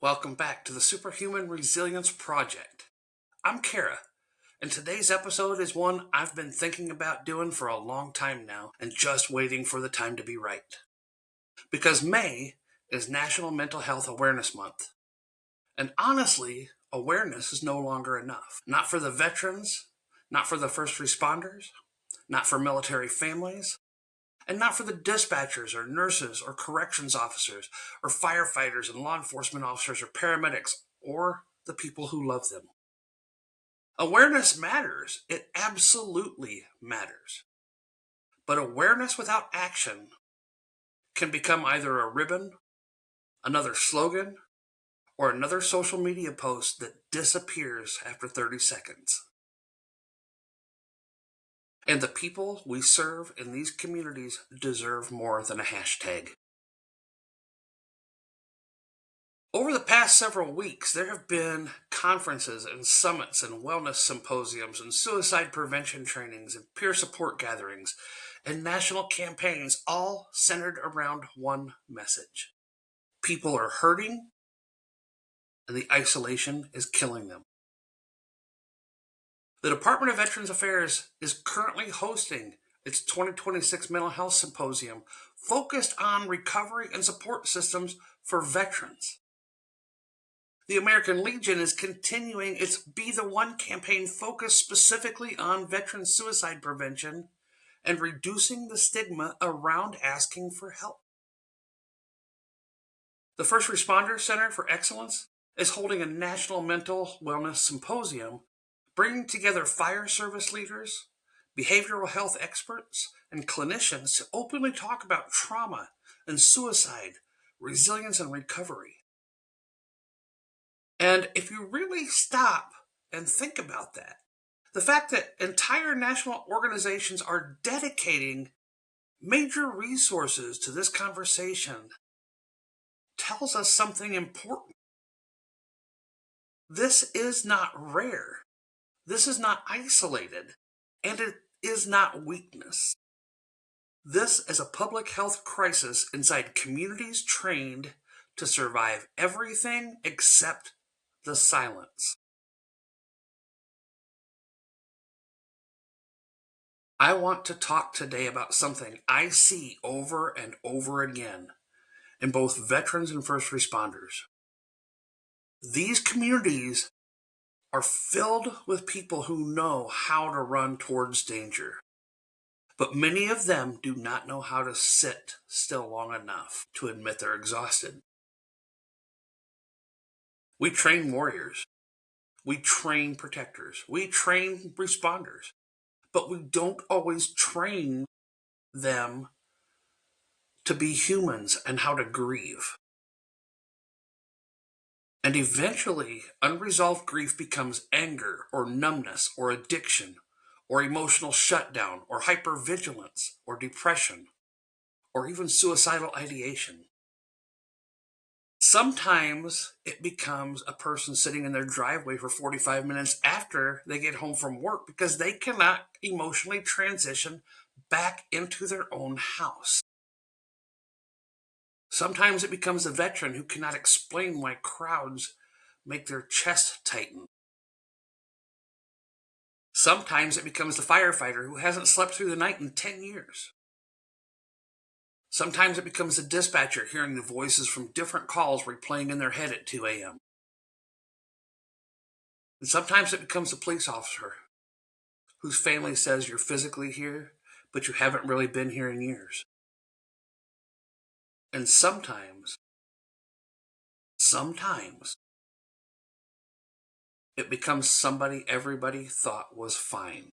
Welcome back to the Superhuman Resilience Project. I'm Kara, and today's episode is one I've been thinking about doing for a long time now and just waiting for the time to be right. Because May is National Mental Health Awareness Month. And honestly, awareness is no longer enough. Not for the veterans, not for the first responders, not for military families, and not for the dispatchers or nurses or corrections officers or firefighters and law enforcement officers or paramedics or the people who love them. Awareness matters. It absolutely matters. But awareness without action can become either a ribbon, another slogan, or another social media post that disappears after 30 seconds. And the people we serve in these communities deserve more than a hashtag. Over the past several weeks, there have been conferences and summits and wellness symposiums and suicide prevention trainings and peer support gatherings and national campaigns, all centered around one message. People are hurting, and the isolation is killing them. The Department of Veterans Affairs is currently hosting its 2026 Mental Health Symposium focused on recovery and support systems for veterans. The American Legion is continuing its Be the One campaign focused specifically on veteran suicide prevention and reducing the stigma around asking for help. The First Responders Center for Excellence is holding a National Mental Wellness Symposium, bringing together fire service leaders, behavioral health experts, and clinicians to openly talk about trauma and suicide, resilience and recovery. And if you really stop and think about that, the fact that entire national organizations are dedicating major resources to this conversation tells us something important. This is not rare. This is not isolated. And it is not weakness. This is a public health crisis inside communities trained to survive everything except the silence. I want to talk today about something I see over and over again in both veterans and first responders. These communities are filled with people who know how to run towards danger, but many of them do not know how to sit still long enough to admit they're exhausted. We train warriors. We train protectors. We train responders. But we don't always train them to be humans and how to grieve. And eventually, unresolved grief becomes anger or numbness or addiction or emotional shutdown or hypervigilance or depression or even suicidal ideation. Sometimes it becomes a person sitting in their driveway for 45 minutes after they get home from work because they cannot emotionally transition back into their own house. Sometimes it becomes a veteran who cannot explain why crowds make their chest tighten. Sometimes it becomes the firefighter who hasn't slept through the night in 10 years. Sometimes it becomes the dispatcher hearing the voices from different calls replaying in their head at 2 a.m. And sometimes it becomes the police officer whose family says you're physically here, but you haven't really been here in years. And sometimes, it becomes somebody everybody thought was fine.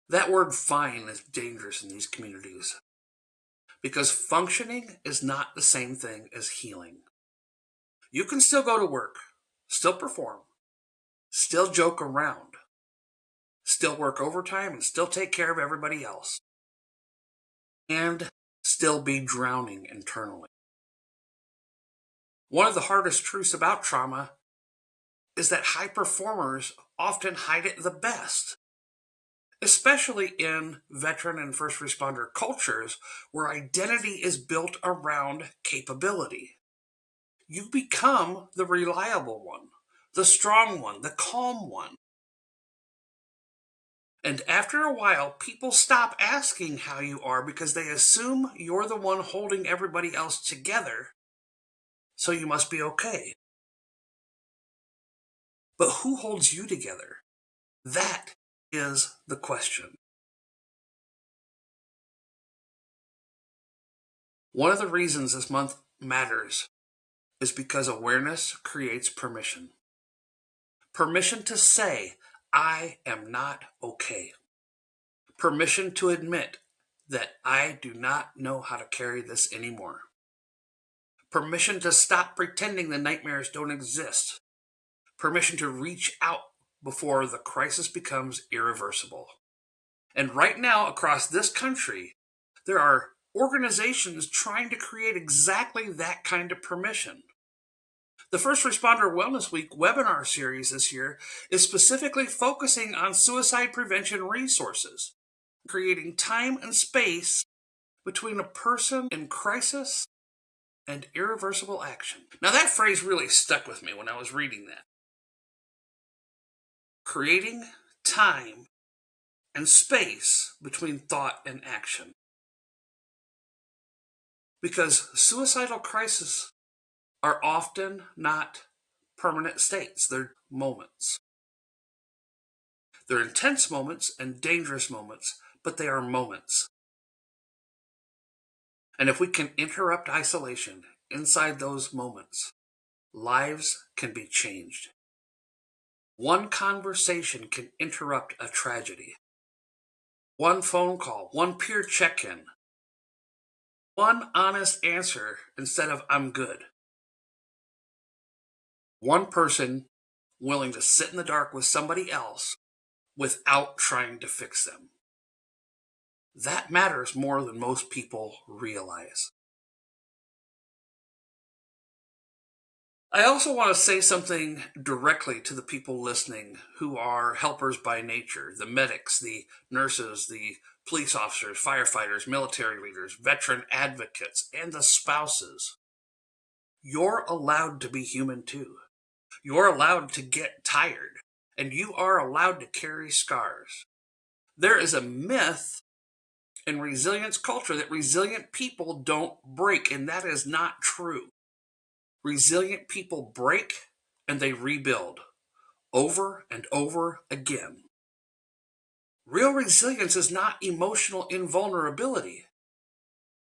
That word fine is dangerous in these communities because functioning is not the same thing as healing. You can still go to work, still perform, still joke around, still work overtime and still take care of everybody else, and still be drowning internally. One of the hardest truths about trauma is that high performers often hide it the best. especially in veteran and first responder cultures where identity is built around capability. You become the reliable one, the strong one, the calm one. And after a while, people stop asking how you are because they assume you're the one holding everybody else together, so you must be okay. But who holds you together? That is the question. One of the reasons this month matters is because awareness creates permission. Permission to say, I am not okay. Permission to admit that I do not know how to carry this anymore. Permission to stop pretending the nightmares don't exist. Permission to reach out before the crisis becomes irreversible. And right now, across this country, there are organizations trying to create exactly that kind of permission. The First Responder Wellness Week webinar series this year is specifically focusing on suicide prevention resources, creating time and space between a person in crisis and irreversible action. Now, that phrase really stuck with me when I was reading that. Creating time and space between thought and action. Because suicidal crises are often not permanent states, they're moments. They're intense moments and dangerous moments, but they are moments. And if we can interrupt isolation inside those moments, lives can be changed. One conversation can interrupt a tragedy. One phone call, one peer check-in, one honest answer instead of I'm good. One person willing to sit in the dark with somebody else without trying to fix them. That matters more than most people realize. I also want to say something directly to the people listening who are helpers by nature, the medics, the nurses, the police officers, firefighters, military leaders, veteran advocates, and the spouses. You're allowed to be human too. You're allowed to get tired, and you are allowed to carry scars. There is a myth in resilience culture that resilient people don't break, and that is not true. Resilient people break and they rebuild over and over again. Real resilience is not emotional invulnerability.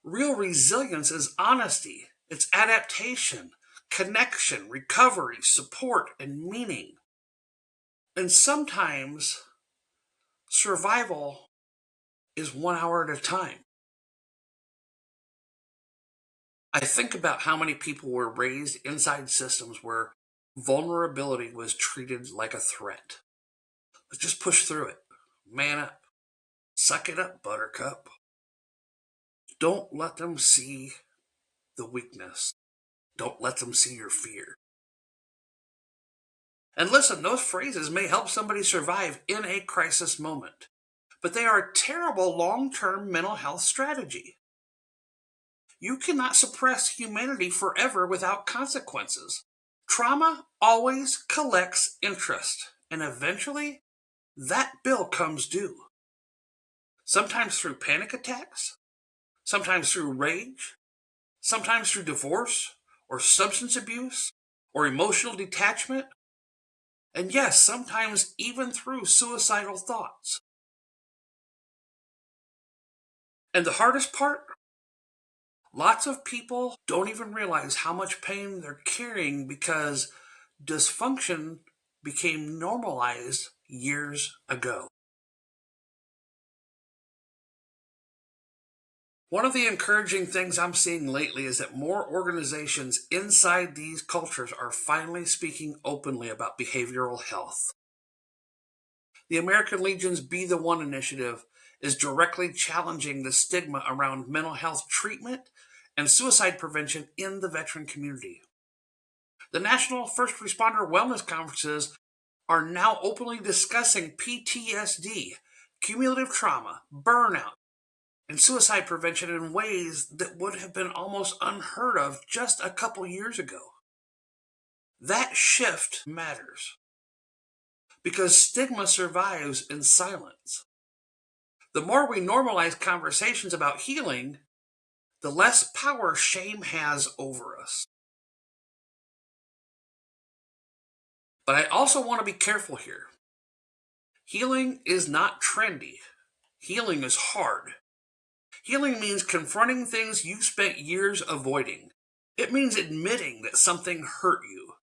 Real resilience is honesty, it's adaptation, connection, recovery, support, and meaning. And sometimes survival is 1 hour at a time. I think about how many people were raised inside systems where vulnerability was treated like a threat. Let's just push through it. Man up. Suck it up, buttercup. Don't let them see the weakness. Don't let them see your fear. And listen, those phrases may help somebody survive in a crisis moment, but they are a terrible long-term mental health strategy. You cannot suppress humanity forever without consequences. Trauma always collects interest, and eventually that bill comes due. Sometimes through panic attacks, sometimes through rage, sometimes through divorce or substance abuse or emotional detachment, and yes, sometimes even through suicidal thoughts. And the hardest part, lots of people don't even realize how much pain they're carrying because dysfunction became normalized years ago. One of the encouraging things I'm seeing lately is that more organizations inside these cultures are finally speaking openly about behavioral health. The American Legion's Be the One initiative is directly challenging the stigma around mental health treatment and suicide prevention in the veteran community. The National First Responder Wellness Conferences are now openly discussing PTSD, cumulative trauma, burnout, and suicide prevention in ways that would have been almost unheard of just a couple years ago. That shift matters because stigma survives in silence. The more we normalize conversations about healing, the less power shame has over us. But I also want to be careful here. Healing is not trendy. Healing is hard. Healing means confronting things you spent years avoiding. It means admitting that something hurt you.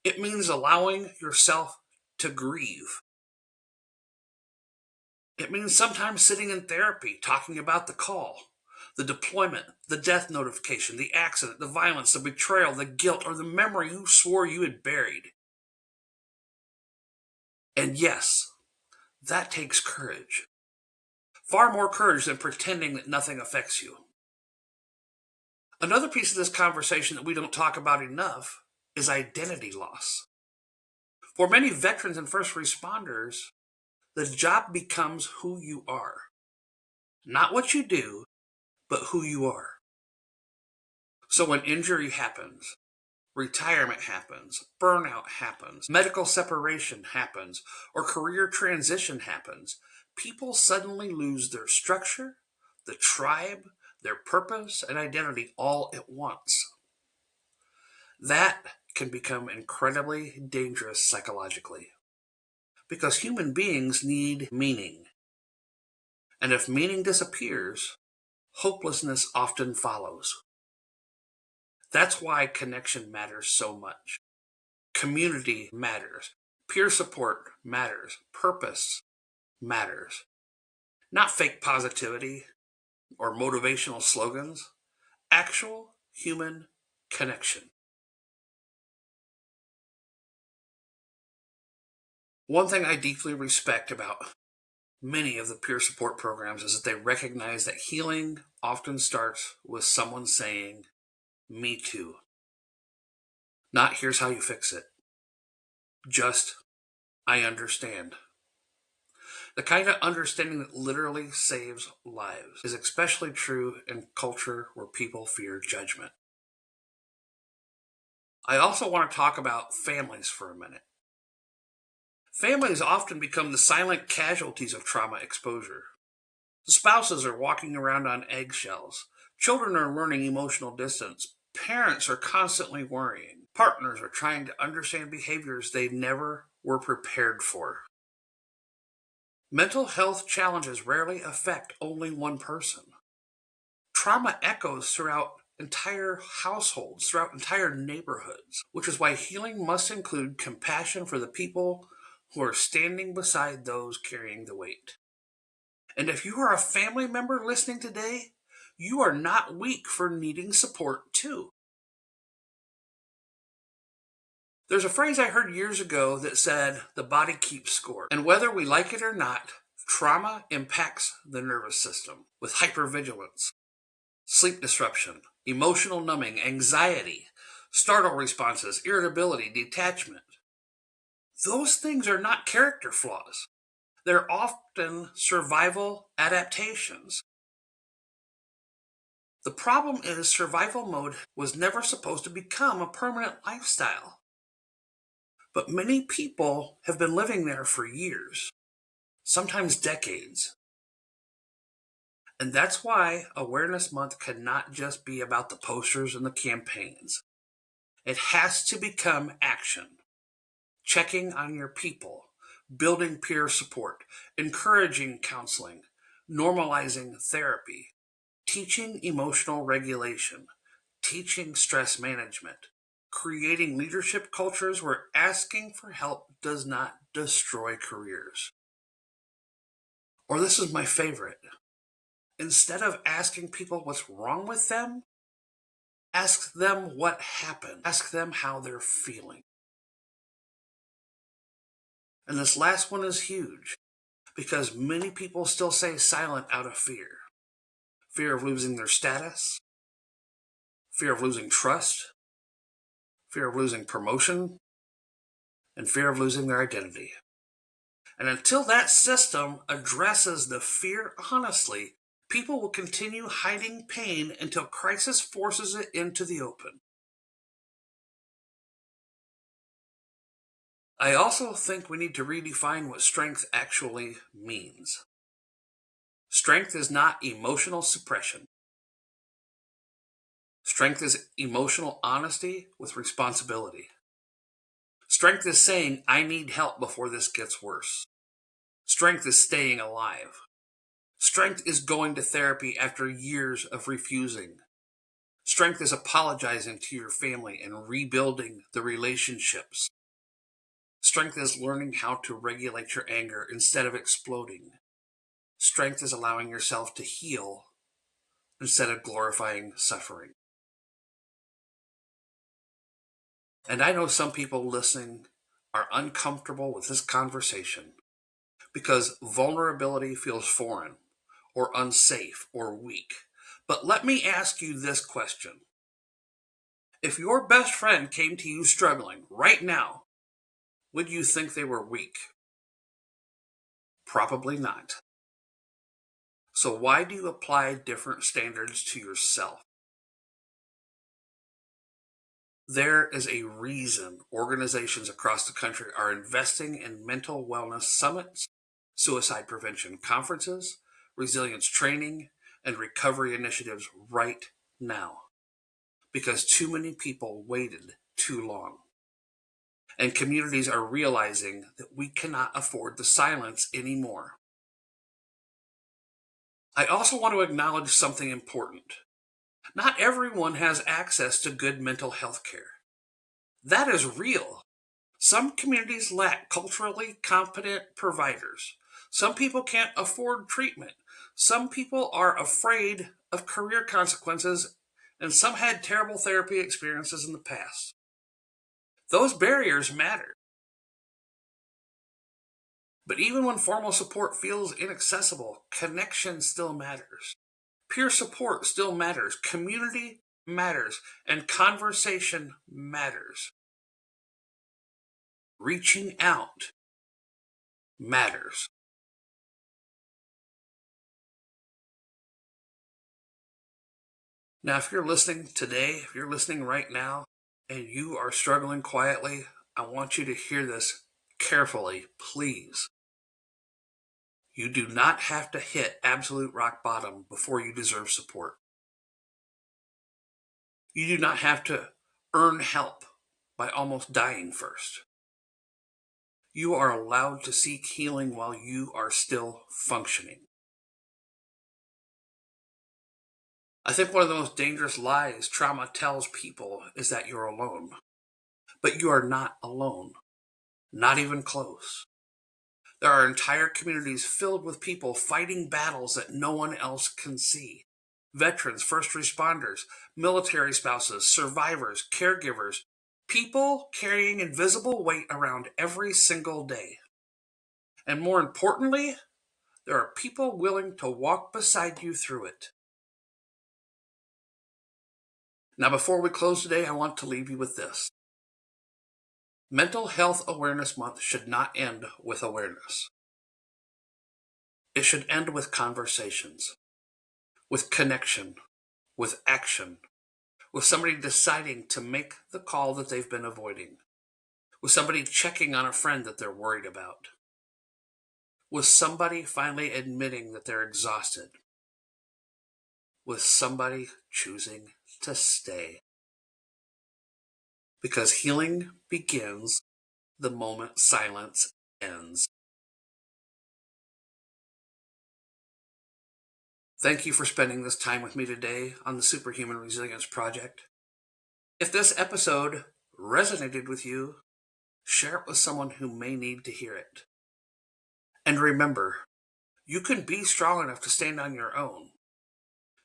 It means allowing yourself to grieve. It means sometimes sitting in therapy, talking about the call, the deployment, the death notification, the accident, the violence, the betrayal, the guilt, or the memory you swore you had buried. And yes, that takes courage. Far more courage than pretending that nothing affects you. Another piece of this conversation that we don't talk about enough is identity loss. For many veterans and first responders, the job becomes who you are. Not what you do, but who you are. So when injury happens, retirement happens, burnout happens, medical separation happens, or career transition happens, people suddenly lose their structure, the tribe, their purpose, and identity all at once. That can become incredibly dangerous psychologically because human beings need meaning. And if meaning disappears, hopelessness often follows. That's why connection matters so much. Community matters. Peer support matters. Purpose matters. Not fake positivity or motivational slogans. Actual human connection. One thing I deeply respect about many of the peer support programs is that they recognize that healing often starts with someone saying, "Me too." Not "here's how you fix it." Just, "I understand." The kind of understanding that literally saves lives is especially true in culture where people fear judgment. I also want to talk about families for a minute. Families often become the silent casualties of trauma exposure. The spouses are walking around on eggshells. Children are learning emotional distance. Parents are constantly worrying. Partners are trying to understand behaviors they never were prepared for. Mental health challenges rarely affect only one person. Trauma echoes throughout entire households, throughout entire neighborhoods, which is why healing must include compassion for the people who are standing beside those carrying the weight. And if you are a family member listening today, you are not weak for needing support too. There's a phrase I heard years ago that said, "The body keeps score." And whether we like it or not, trauma impacts the nervous system with hypervigilance, sleep disruption, emotional numbing, anxiety, startle responses, irritability, detachment. Those things are not character flaws. They're often survival adaptations. The problem is survival mode was never supposed to become a permanent lifestyle. But many people have been living there for years, sometimes decades. And that's why Awareness Month cannot just be about the posters and the campaigns. It has to become action. Checking on your people, building peer support, encouraging counseling, normalizing therapy, teaching emotional regulation, teaching stress management, creating leadership cultures where asking for help does not destroy careers. Or this is my favorite. Instead of asking people what's wrong with them, ask them what happened. Ask them how they're feeling. And this last one is huge because many people still stay silent out of fear. Fear of losing their status, fear of losing trust, fear of losing promotion, and fear of losing their identity. And until that system addresses the fear honestly, people will continue hiding pain until crisis forces it into the open. I also think we need to redefine what strength actually means. Strength is not emotional suppression. Strength is emotional honesty with responsibility. Strength is saying, I need help before this gets worse. Strength is staying alive. Strength is going to therapy after years of refusing. Strength is apologizing to your family and rebuilding the relationships. Strength is learning how to regulate your anger instead of exploding. Strength is allowing yourself to heal instead of glorifying suffering. And I know some people listening are uncomfortable with this conversation because vulnerability feels foreign or unsafe or weak. But let me ask you this question. If your best friend came to you struggling right now, would you think they were weak? Probably not. So why do you apply different standards to yourself? There is a reason organizations across the country are investing in mental wellness summits, suicide prevention conferences, resilience training, and recovery initiatives right now. Because too many people waited too long. And communities are realizing that we cannot afford the silence anymore. I also want to acknowledge something important. Not everyone has access to good mental health care. That is real. Some communities lack culturally competent providers. Some people can't afford treatment. Some people are afraid of career consequences, and some had terrible therapy experiences in the past. Those barriers matter. But even when formal support feels inaccessible, connection still matters. Peer support still matters. Community matters. And conversation matters. Reaching out matters. Now, if you're listening today, if you're listening right now, and you are struggling quietly, I want you to hear this carefully, please. You do not have to hit absolute rock bottom before you deserve support. You do not have to earn help by almost dying first. You are allowed to seek healing while you are still functioning. I think one of the most dangerous lies trauma tells people is that you're alone. But you are not alone. Not even close. There are entire communities filled with people fighting battles that no one else can see. Veterans, first responders, military spouses, survivors, caregivers, people carrying invisible weight around every single day. And more importantly, there are people willing to walk beside you through it. Now, before we close today, I want to leave you with this. Mental Health Awareness Month should not end with awareness. It should end with conversations, with connection, with action, with somebody deciding to make the call that they've been avoiding, with somebody checking on a friend that they're worried about, with somebody finally admitting that they're exhausted, with somebody choosing to stay. Because healing begins the moment silence ends. Thank you for spending this time with me today on the Superhuman Resilience Project. If this episode resonated with you, share it with someone who may need to hear it. And remember, you can be strong enough to stand on your own,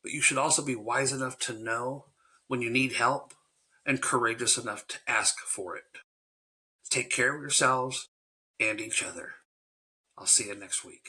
but you should also be wise enough to know when you need help and courageous enough to ask for it. Take care of yourselves and each other. I'll see you next week.